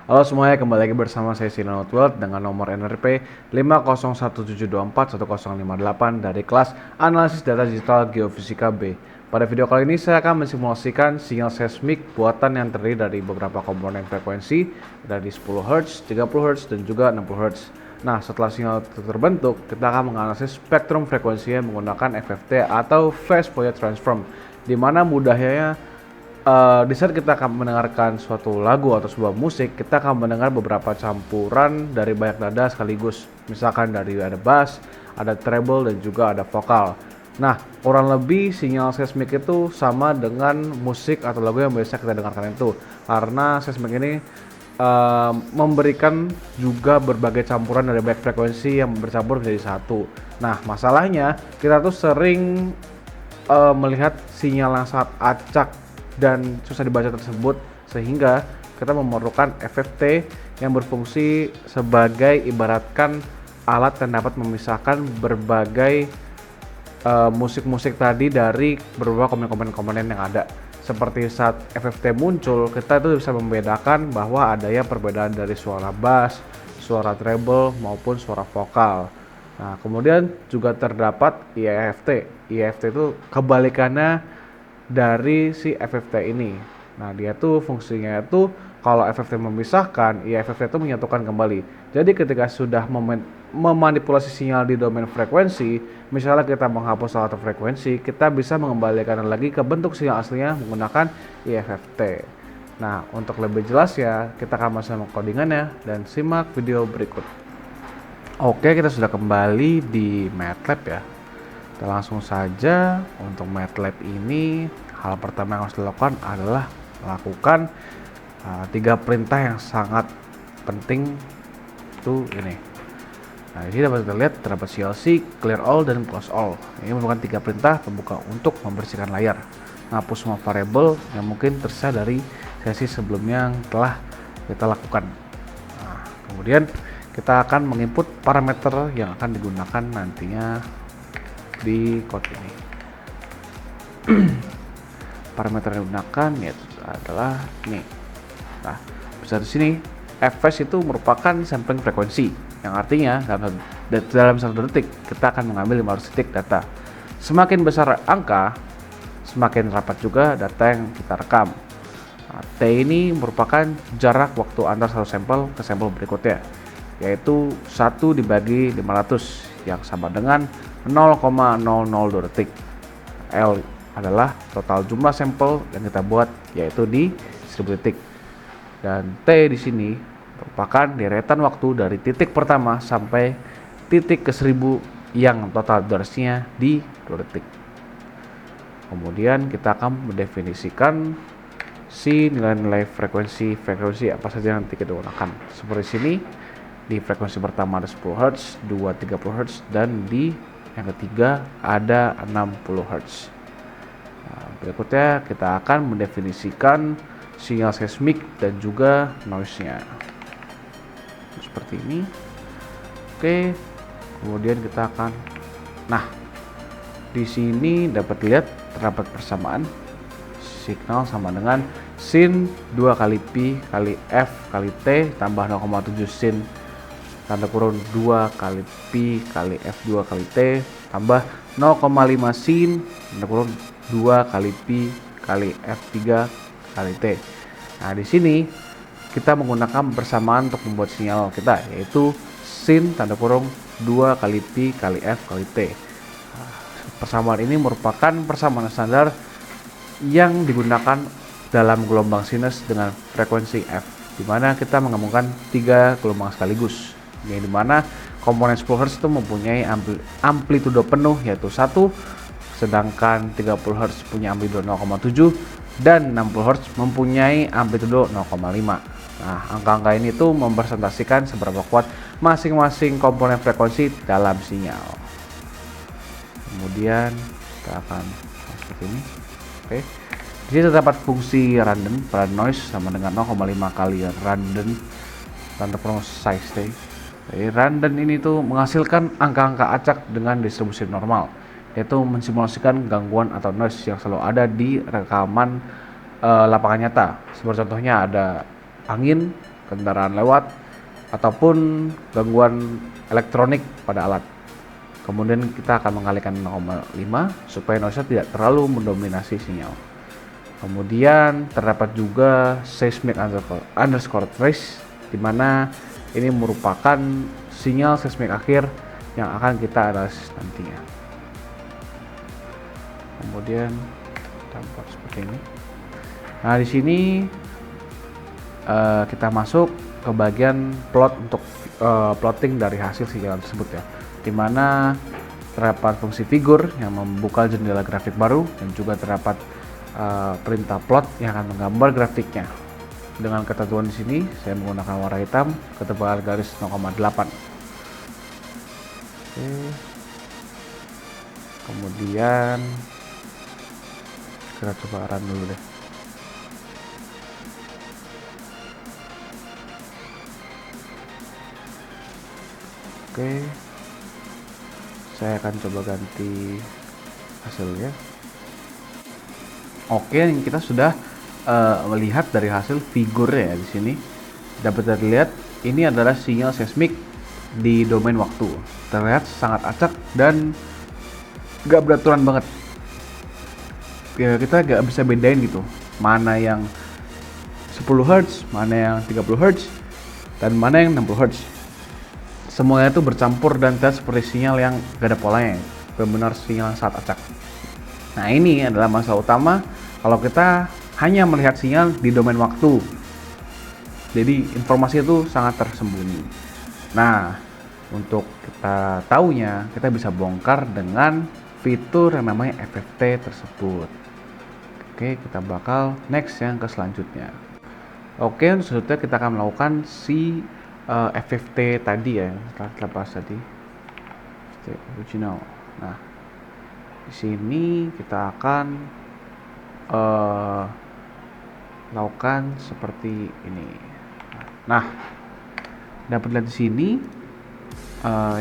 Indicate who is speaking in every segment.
Speaker 1: Halo semuanya, kembali lagi bersama saya Sinanot World dengan nomor NRP 50172410058 dari kelas Analisis Data Digital Geofisika B. Pada video kali ini saya akan mensimulasikan sinyal seismik buatan yang terdiri dari beberapa komponen frekuensi dari 10 Hz, 30 Hz, dan juga 60 Hz. Nah, setelah sinyal terbentuk, kita akan menganalisis spektrum frekuensinya menggunakan FFT atau Phase Fourier Transform, di mana mudahnya di saat kita akan mendengarkan suatu lagu atau sebuah musik, kita akan mendengar beberapa campuran dari banyak nada sekaligus. Misalkan dari ada bass, ada treble, dan juga ada vokal. Nah, kurang lebih sinyal seismik itu sama dengan musik atau lagu yang biasa kita dengarkan itu. Karena seismik ini memberikan juga berbagai campuran dari banyak frekuensi yang bercampur menjadi satu. Nah, masalahnya kita tuh sering melihat sinyal yang sangat acak dan susah dibaca tersebut, sehingga kita memerlukan FFT yang berfungsi sebagai ibaratkan alat yang dapat memisahkan berbagai musik-musik tadi dari beberapa komponen-komponen yang ada. Seperti saat FFT muncul, kita itu bisa membedakan bahwa adanya perbedaan dari suara bass, suara treble maupun suara vokal. Nah, kemudian juga terdapat IEFT. IEFT itu kebalikannya dari si FFT ini. Nah, dia tuh fungsinya itu kalau FFT memisahkan, ya FFT itu menyatukan kembali. Jadi ketika sudah memanipulasi sinyal di domain frekuensi, misalnya kita menghapus salah satu frekuensi, kita bisa mengembalikan lagi ke bentuk sinyal aslinya menggunakan IFFT. Nah, untuk lebih jelas ya, kita akan masuk codingannya dan simak video berikut. Oke, kita sudah kembali di MATLAB ya. Kita langsung saja untuk MATLAB ini, hal pertama yang harus dilakukan adalah melakukan 3 perintah yang sangat penting itu ini. Nah, di sini dapat kita lihat terdapat CLC, clear all, dan close all. Ini merupakan 3 perintah pembuka untuk membersihkan layar, menghapus semua variabel yang mungkin tersisa dari sesi sebelumnya yang telah kita lakukan. Nah, kemudian kita akan menginput parameter yang akan digunakan nantinya di code ini. Parameter yang digunakan yaitu adalah ini. Nah, bisa di sini fs itu merupakan sampling frekuensi, yang artinya dalam 1 detik kita akan mengambil 500 detik data. Semakin besar angka, semakin rapat juga data yang kita rekam. Nah, T ini merupakan jarak waktu antar satu sampel ke sampel berikutnya, yaitu 1 dibagi 500 yang sama dengan 0,002 detik. L adalah total jumlah sampel yang kita buat, yaitu di 1000 detik. Dan T di sini merupakan deretan waktu dari titik pertama sampai titik ke 1000 yang total durasinya di 2 detik. Kemudian kita akan mendefinisikan si nilai-nilai frekuensi apa saja yang nanti kita gunakan. Seperti sini, di frekuensi pertama ada 10 Hz, 2 30 Hz, dan di yang ketiga ada 60 Hz. Nah, berikutnya kita akan mendefinisikan sinyal seismik dan juga noise-nya. Seperti ini. Oke. Kemudian kita akan di sini dapat lihat terdapat persamaan signal sama dengan sin 2 kali pi kali f kali t tambah 0,7 sin tanda kurung 2 kali pi kali f2 kali t tambah 0,5 sin tanda kurung 2 kali pi kali f3 kali t. Nah, di sini kita menggunakan persamaan untuk membuat sinyal kita, yaitu sin tanda kurung 2 kali pi kali f kali t. Nah, persamaan ini merupakan persamaan standar yang digunakan dalam gelombang sinus dengan frekuensi f, di mana kita menggabungkan 3 gelombang sekaligus, yang dimana komponen 10 Hz itu mempunyai amplitudo penuh yaitu 1, sedangkan 30 Hz punya amplitudo 0,7 dan 60 Hz mempunyai amplitudo 0,5. Nah, angka-angka ini tuh mempresentasikan seberapa kuat masing-masing komponen frekuensi dalam sinyal. Kemudian kita akan seperti ini. Oke. Di sini terdapat fungsi random pada noise sama dengan 0,5 kali random tanda kurung size T. Jadi random ini tuh menghasilkan angka-angka acak dengan distribusi normal, yaitu mensimulasikan gangguan atau noise yang selalu ada di rekaman lapangan nyata. Seperti contohnya ada angin, kendaraan lewat, ataupun gangguan elektronik pada alat. Kemudian kita akan mengalihkan 0,5 supaya noise tidak terlalu mendominasi sinyal. Kemudian terdapat juga seismic underscore trace, di mana ini merupakan sinyal seismik akhir yang akan kita analisis nantinya. Kemudian tampak seperti ini. Nah, di sini kita masuk ke bagian plot untuk plotting dari hasil sinyal tersebut ya, dimana terdapat fungsi figur yang membuka jendela grafik baru dan juga terdapat perintah plot yang akan menggambar grafiknya. Dengan ketentuan di sini saya menggunakan warna hitam, ketebalan garis 0,8. Oke. Kemudian kita coba run dulu deh. Oke, saya akan coba ganti hasilnya. Oke, kita sudah melihat dari hasil figurnya ya. Di sini dapat dilihat ini adalah sinyal seismik di domain waktu. Terlihat sangat acak dan gak beraturan banget. Ya, kita gak bisa bedain gitu, mana yang 10 Hz, mana yang 30 Hz, dan mana yang 60 Hz. Semuanya itu bercampur dan terlihat seperti sinyal yang gak ada polanya, benar-benar sinyal yang sangat acak. Nah, ini adalah masalah utama kalau kita hanya melihat sinyal di domain waktu. Jadi informasi itu sangat tersembunyi. Nah, untuk kita taunya, kita bisa bongkar dengan fitur yang namanya FFT tersebut. Oke, kita bakal next yang ke selanjutnya. Oke, untuk selanjutnya kita akan melakukan si FFT tadi ya, kita bahas tadi, original. Nah, di sini kita akan lakukan seperti ini. Nah, dapat lihat di sini,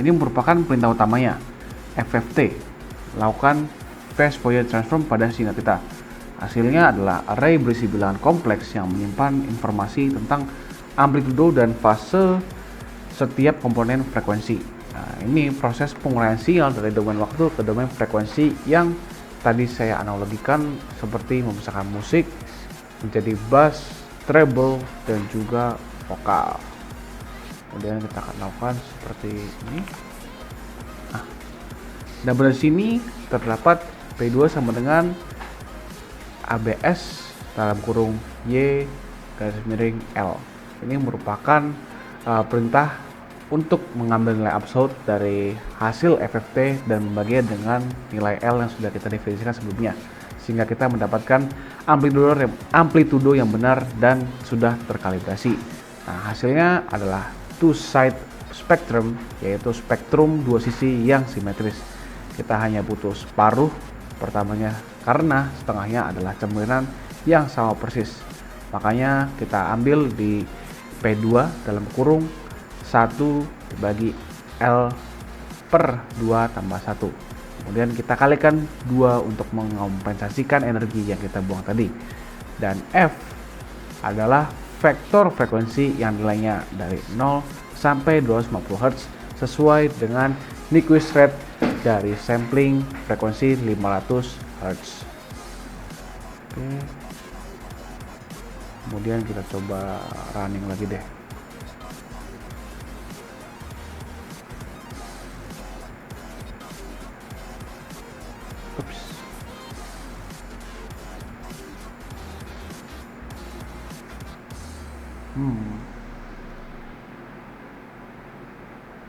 Speaker 1: ini merupakan perintah utamanya, FFT, lakukan fast Fourier transform pada sinyal kita. Hasilnya adalah array berisi bilangan kompleks yang menyimpan informasi tentang amplitudo dan fase setiap komponen frekuensi. Nah, ini proses penguraian sinyal dari domain waktu ke domain frekuensi yang tadi saya analogikan seperti memisahkan musik menjadi bass, treble, dan juga vokal. Kemudian kita akan lakukan seperti ini. Nah, dan pada sini terdapat P2 sama dengan ABS dalam kurung Y garis miring L. Ini merupakan perintah untuk mengambil nilai absolut dari hasil FFT dan membaginya dengan nilai L yang sudah kita definisikan sebelumnya, sehingga kita mendapatkan amplitudo yang benar dan sudah terkalibrasi. Nah, hasilnya adalah two-side spectrum, yaitu spektrum dua sisi yang simetris. Kita hanya butuh separuh pertamanya karena setengahnya adalah cerminan yang sama persis. Makanya kita ambil di P2 dalam kurung 1 dibagi L per 2 tambah 1. Kemudian kita kalikan 2 untuk mengompensasikan energi yang kita buang tadi. Dan F adalah vektor frekuensi yang nilainya dari 0 sampai 250 Hz sesuai dengan Nyquist rate dari sampling frekuensi 500 Hz. Oke. Kemudian kita coba running lagi deh. Ups.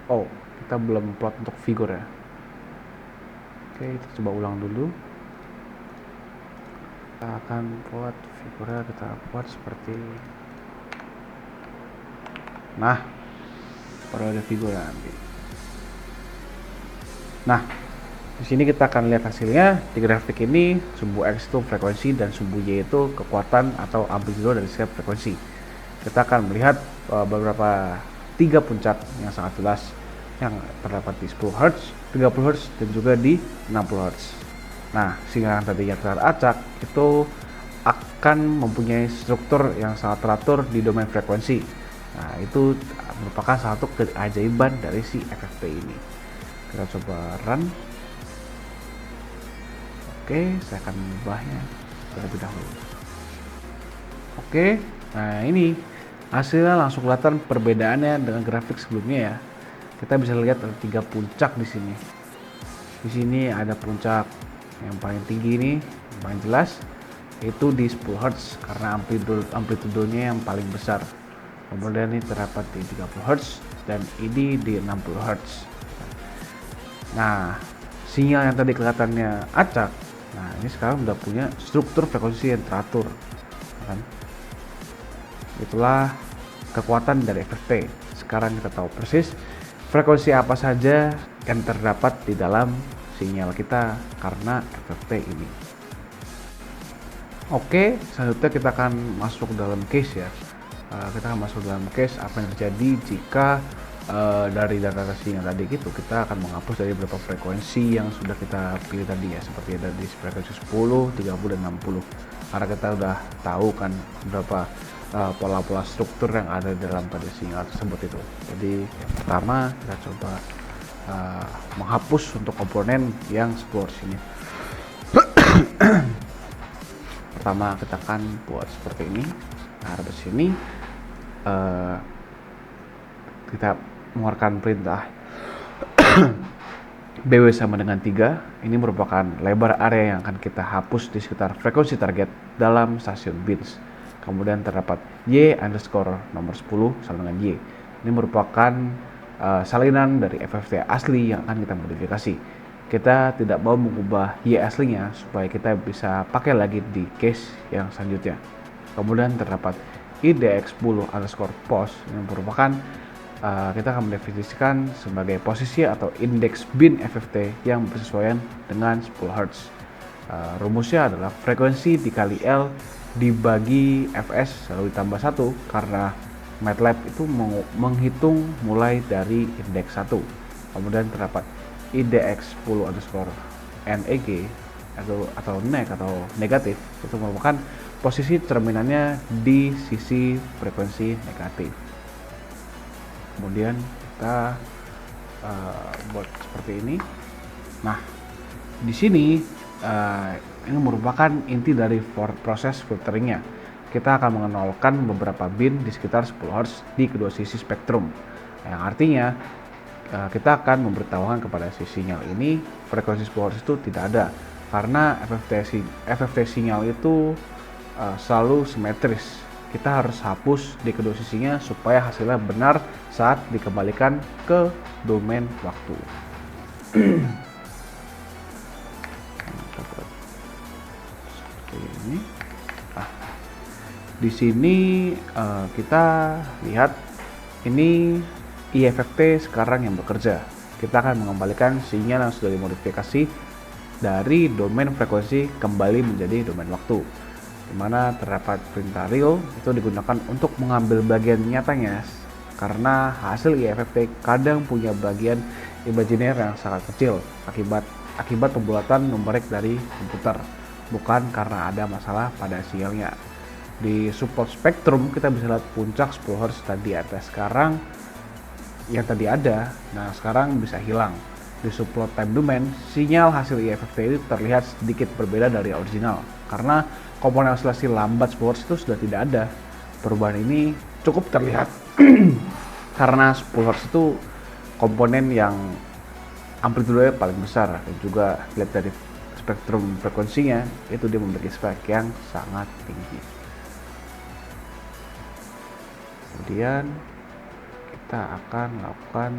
Speaker 1: Oh, kita belum plot untuk figur ya. Oke, kita coba ulang dulu. Kita akan buat figurnya, kita buat seperti, nah, baru ada figur nanti. Nah, di sini kita akan lihat hasilnya. Di grafik ini sumbu X itu frekuensi dan sumbu Y itu kekuatan atau amplitudo dari setiap frekuensi. Kita akan melihat beberapa 3 puncak yang sangat jelas yang terdapat di 10 Hz, 30 Hz, dan juga di 60 Hz. Nah, sinyal yang tadinya terlihat acak itu akan mempunyai struktur yang sangat teratur di domain frekuensi. Nah, itu merupakan satu keajaiban dari si FFT ini. Kita coba run. Oke, saya akan mengubahnya terlebih dahulu. Oke, nah ini hasilnya langsung kelihatan perbedaannya dengan grafik sebelumnya ya. Kita bisa lihat ada 3 puncak di sini. Di sini ada puncak yang paling tinggi ini, yang paling jelas itu di 10 Hz karena amplitudenya yang paling besar. Kemudian ini terdapat di 30 Hz dan ini di 60 Hz. Nah, sinyal yang tadi kelihatannya acak, nah ini sekarang udah punya struktur frekuensi yang teratur, kan? Itulah kekuatan dari FFT. Sekarang kita tahu persis frekuensi apa saja yang terdapat di dalam sinyal kita karena FFT ini. Oke, selanjutnya kita akan masuk dalam case ya. Kita akan masuk dalam case apa yang terjadi jika dari data sinyal tadi gitu kita akan menghapus dari beberapa frekuensi yang sudah kita pilih tadi ya, seperti ada di frekuensi 10, 30 dan 60. Karena kita udah tahu kan beberapa pola-pola struktur yang ada dalam pada sinyal tersebut itu. Jadi yang pertama kita coba menghapus untuk komponen yang 10 Hz ini. Pertama kita akan buat seperti ini. Nah, di sini kita mengeluarkan perintah BW sama dengan 3. Ini merupakan lebar area yang akan kita hapus di sekitar frekuensi target dalam stasiun bins. Kemudian terdapat Y underscore nomor 10 sama dengan Y. Ini merupakan salinan dari FFT asli yang akan kita modifikasi. Kita tidak mau mengubah Y aslinya supaya kita bisa pakai lagi di case yang selanjutnya. Kemudian terdapat IDX10 underscore post yang merupakan kita akan mendefinisikan sebagai posisi atau indeks bin FFT yang bersesuaian dengan 10 Hz. Rumusnya adalah frekuensi dikali L dibagi Fs lalu ditambah 1 karena MATLAB itu menghitung mulai dari indeks 1. Kemudian terdapat IDX10 underscore NEG atau neg atau negatif, itu merupakan posisi cerminannya di sisi frekuensi negatif. Kemudian kita buat seperti ini. Nah, di sini ini merupakan inti dari proses filteringnya. Kita akan mengenalkan beberapa bin di sekitar 10 Hz di kedua sisi spektrum, yang artinya kita akan memberitahukan kepada si sinyal ini frekuensi 10 Hz itu tidak ada karena FFT sinyal itu selalu simetris. Kita harus hapus di kedua sisinya supaya hasilnya benar saat dikembalikan ke domain waktu. Seperti ini. Di sini kita lihat ini IFFT sekarang yang bekerja. Kita akan mengembalikan sinyal yang sudah dimodifikasi dari domain frekuensi kembali menjadi domain waktu, di mana terdapat perintah real itu digunakan untuk mengambil bagian nyatanya karena hasil IFFT kadang punya bagian imajiner yang sangat kecil akibat pembuatan numerik dari komputer, bukan karena ada masalah pada sinyalnya. Di support spektrum kita bisa lihat puncak 10 Hz tadi ada, sekarang yang tadi ada, nah sekarang bisa hilang. Di support time domain, sinyal hasil IFFT itu terlihat sedikit berbeda dari original karena komponen oscilasi lambat 10 Hz itu sudah tidak ada. Perubahan ini cukup terlihat karena 10 Hz itu komponen yang amplitudenya paling besar, dan juga lihat dari spektrum frekuensinya itu dia memiliki spek yang sangat tinggi. Kemudian kita akan lakukan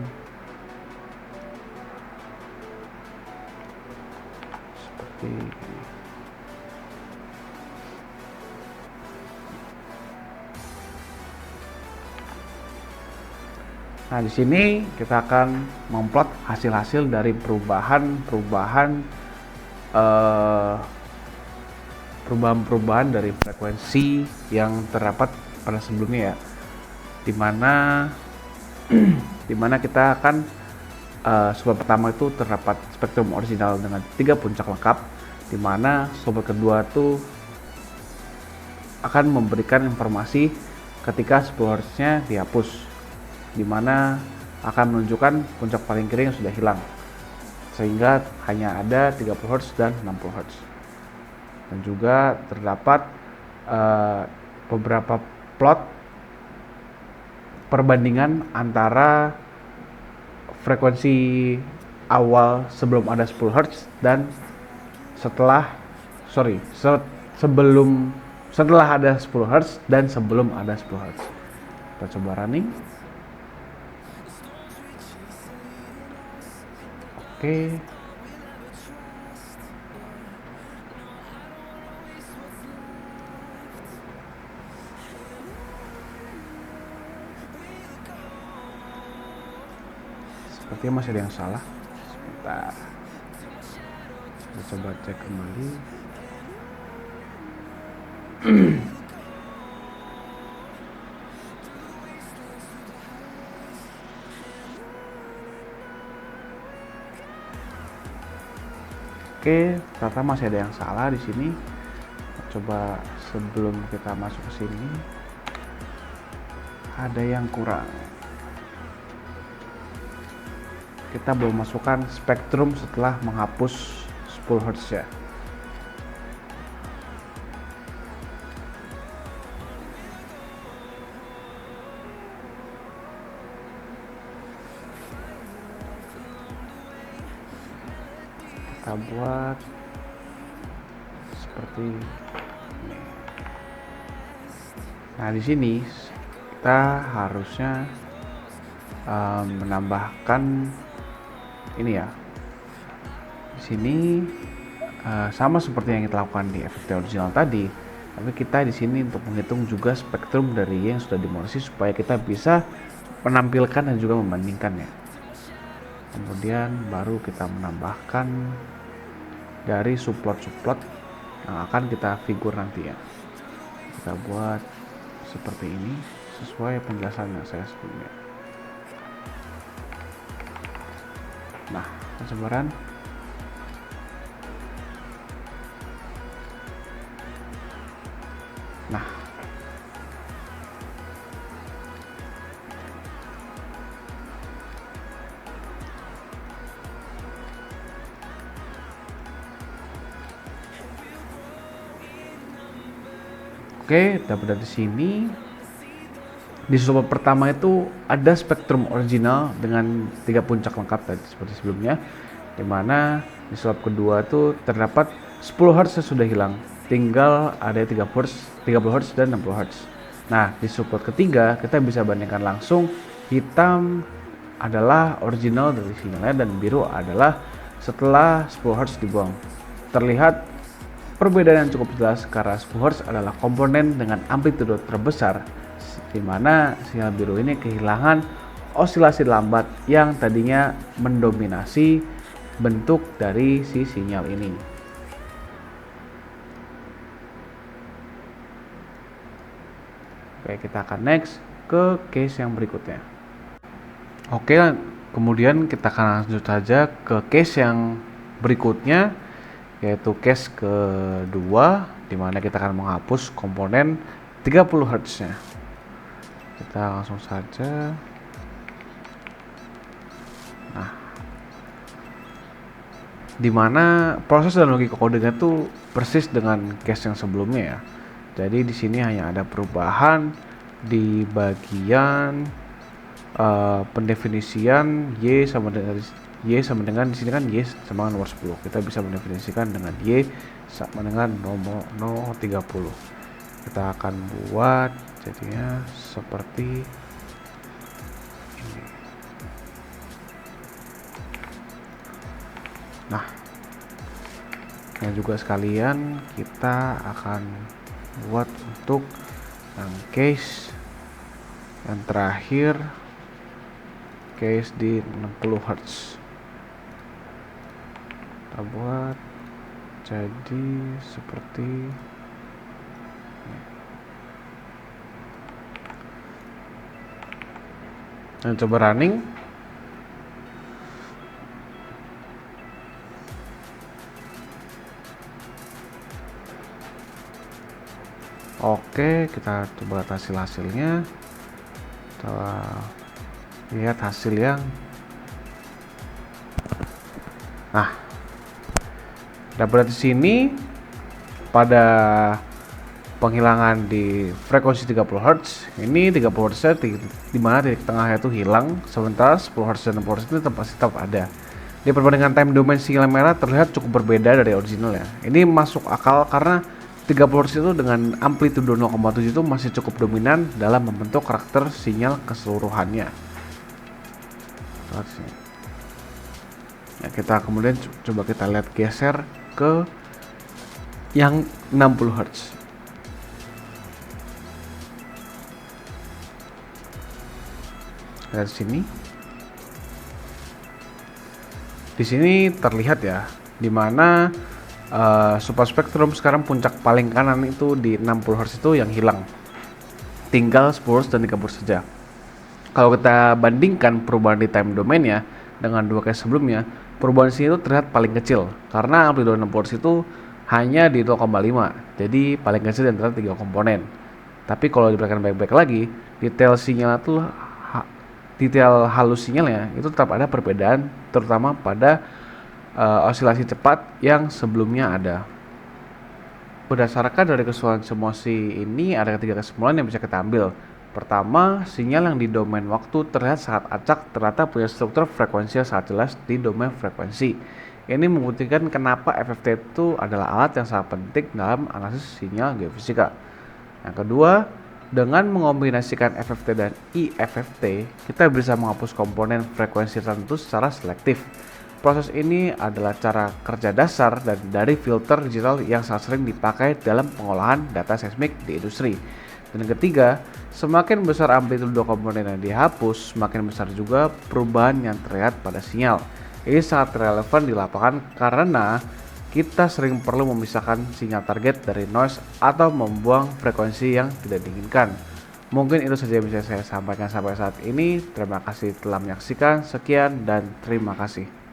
Speaker 1: seperti ini. Nah, di sini kita akan memplot hasil-hasil dari perubahan dari frekuensi yang terdapat pada sebelumnya ya, dimana kita akan sumber pertama itu terdapat spektrum original dengan 3 puncak lengkap, dimana sumber kedua itu akan memberikan informasi ketika 10 Hz nya dihapus, dimana akan menunjukkan puncak paling kiri yang sudah hilang, sehingga hanya ada 30 Hz dan 60 Hz. Dan juga terdapat beberapa plot perbandingan antara frekuensi awal sebelum ada 10 Hz dan setelah ada 10 Hz dan sebelum ada 10 Hz. Kita coba running. Oke. Sepertinya masih ada yang salah. Sebentar. Kita coba cek kembali. Oke, ternyata masih ada yang salah di sini. Coba sebelum kita masuk ke sini, ada yang kurang. Kita belum masukkan spektrum setelah menghapus 10 Hz ya. Kita buat seperti ini. Nah, di sini kita harusnya menambahkan ini ya. Di sini sama seperti yang kita lakukan di efek original tadi, tapi kita di sini untuk menghitung juga spektrum dari Y yang sudah dimodulasi supaya kita bisa menampilkan dan juga membandingkannya. Kemudian baru kita menambahkan dari subplot yang akan kita figur nanti ya. Kita buat seperti ini sesuai penjelasan yang saya sebelumnya. Nah, persebaran. Nah, oke, dapat dari sini. Di slot pertama itu ada spektrum original dengan 3 puncak lengkap tadi seperti sebelumnya, dimana di slot kedua itu terdapat 10 Hz sudah hilang, tinggal ada 30 Hz dan 60 Hz. Nah, di slot ketiga kita bisa bandingkan langsung, hitam adalah original dari sinyalnya dan biru adalah setelah 10 Hz dibuang. Terlihat perbedaan yang cukup jelas karena 10 Hz adalah komponen dengan amplitudo terbesar, di mana sinyal biru ini kehilangan osilasi lambat yang tadinya mendominasi bentuk dari si sinyal ini. Oke, kita akan next ke case yang berikutnya. Oke, kemudian kita akan lanjut saja ke case yang berikutnya, yaitu case kedua, di mana kita akan menghapus komponen 30 Hz nya. Kita langsung saja. Nah, dimana proses dan logika kodenya itu persis dengan case yang sebelumnya ya. Jadi di sini hanya ada perubahan di bagian pendefinisian y sama dengan di sini kan y sama dengan nomor 10. Kita bisa mendefinisikan dengan y sama dengan nomor 30. Kita akan buat jadinya seperti ini. Nah, yang juga sekalian kita akan buat untuk yang case yang terakhir, case di 60 Hz. Kita buat jadi seperti ini. Dan coba running. Oke, kita coba lihat hasilnya. Kita lihat hasil yang dapat di sini pada penghilangan di frekuensi 30 Hz. Ini 30 Hz di mana titik tengahnya itu hilang, sementara 10 Hz dan 60 Hz itu tetap ada. Di perbandingan time domain sinyal merah terlihat cukup berbeda dari original ya. Ini masuk akal karena 30 Hz itu dengan amplitudo 0,7 itu masih cukup dominan dalam membentuk karakter sinyal keseluruhannya. Nah, kita kemudian coba kita lihat geser ke yang 60 Hz. Dari sini. Di sini terlihat ya, di mana super spektrum sekarang puncak paling kanan itu di 60 Hz itu yang hilang. Tinggal 10 Hz dan 30 Hz saja. Kalau kita bandingkan perubahan di time domain ya dengan dua case sebelumnya, perubahan sini itu terlihat paling kecil karena amplitudo 60 Hz itu hanya di 0,5. Jadi paling kecil di antara 3 komponen. Tapi kalau diperhatikan baik-baik lagi, detail halus sinyalnya itu tetap ada perbedaan, terutama pada osilasi cepat yang sebelumnya ada. Berdasarkan dari keseluruhan simulasi ini, ada ketiga kesimpulan yang bisa kita ambil. Pertama, sinyal yang di domain waktu terlihat sangat acak ternyata punya struktur frekuensi yang sangat jelas di domain frekuensi. Ini membuktikan kenapa FFT itu adalah alat yang sangat penting dalam analisis sinyal geofisika. Yang kedua, dengan mengombinasikan FFT dan IFFT, kita bisa menghapus komponen frekuensi tertentu secara selektif. Proses ini adalah cara kerja dasar dan dari filter digital yang sangat sering dipakai dalam pengolahan data seismik di industri. Dan yang ketiga, semakin besar amplitudo komponen yang dihapus, semakin besar juga perubahan yang terlihat pada sinyal. Ini sangat relevan di lapangan karena kita sering perlu memisahkan sinyal target dari noise atau membuang frekuensi yang tidak diinginkan. Mungkin itu saja yang bisa saya sampaikan sampai saat ini. Terima kasih telah menyaksikan. Sekian dan terima kasih.